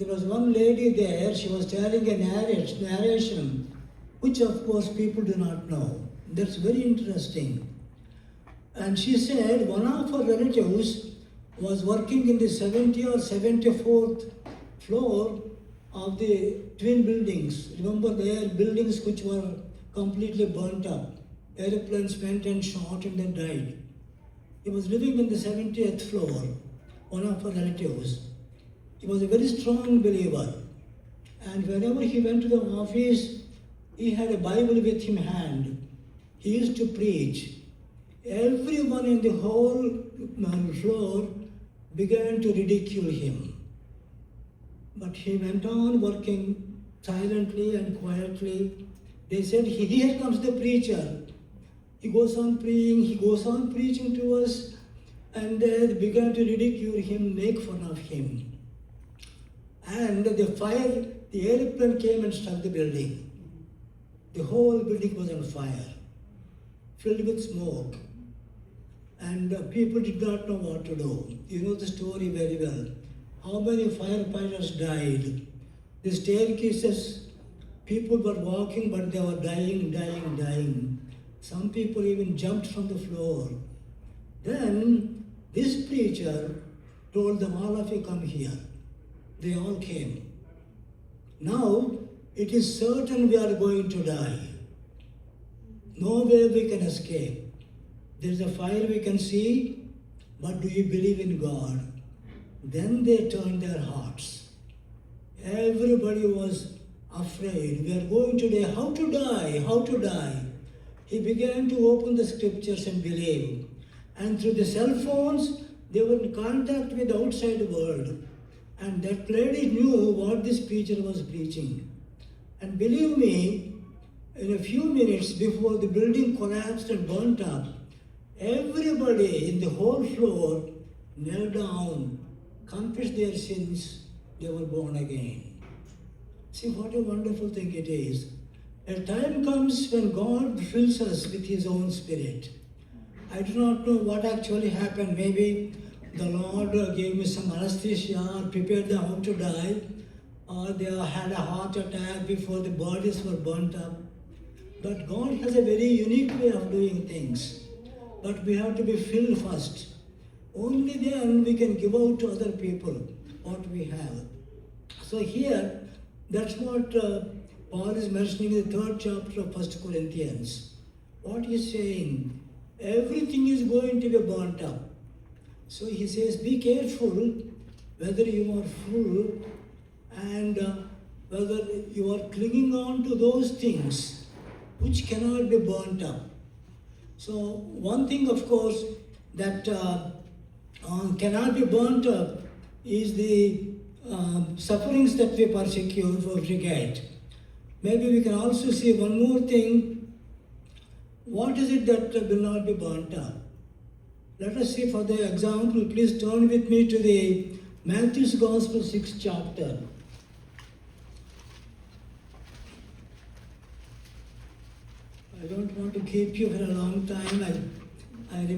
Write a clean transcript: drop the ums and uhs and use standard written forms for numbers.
There was one lady there, she was telling a narration, which of course people do not know. That's very interesting. And she said one of her relatives was working in the 70th or 74th floor of the twin buildings. Remember, there are buildings which were completely burnt up. Airplanes went and shot and then died. He was living in the 70th floor, one of her relatives. He was a very strong believer. And whenever he went to the office, he had a Bible with him in hand. He used to preach. Everyone in the whole floor began to ridicule him. But he went on working silently and quietly. They said, here comes the preacher. He goes on praying, he goes on preaching to us, and they began to ridicule him, make fun of him. And the airplane came and struck the building. The whole building was on fire, filled with smoke. And people did not know what to do. You know the story very well. How many firefighters died? The staircases, people were walking, but they were dying. Some people even jumped from the floor. Then this preacher told them, all of you come here. They all came. Now it is certain we are going to die. No way we can escape. There is a fire we can see, but do you believe in God? Then they turned their hearts. Everybody was afraid. We are going to die. How to die? How to die? He began to open the scriptures and believe. And through the cell phones, they were in contact with the outside world. And that lady knew what this preacher was preaching. And believe me, in a few minutes before the building collapsed and burnt up, everybody in the whole floor knelt down, confessed their sins, they were born again. See what a wonderful thing it is. A time comes when God fills us with His own Spirit. I do not know what actually happened. Maybe the Lord gave me some anesthesia or prepared them how to die, or they had a heart attack before the bodies were burnt up. But God has a very unique way of doing things. But we have to be filled first. Only then we can give out to other people what we have. So here, that's what Paul is mentioning in the 3rd chapter of 1 Corinthians. What he's saying, everything is going to be burnt up. So he says, be careful whether you are full and whether you are clinging on to those things which cannot be burnt up. So one thing, of course, that cannot be burnt up is the sufferings that we persecute or forget. Maybe we can also see one more thing. What is it that will not be burnt up? Let us see for the example. Please turn with me to the Matthew's Gospel 6th chapter. I don't want to keep you for a long time. I remember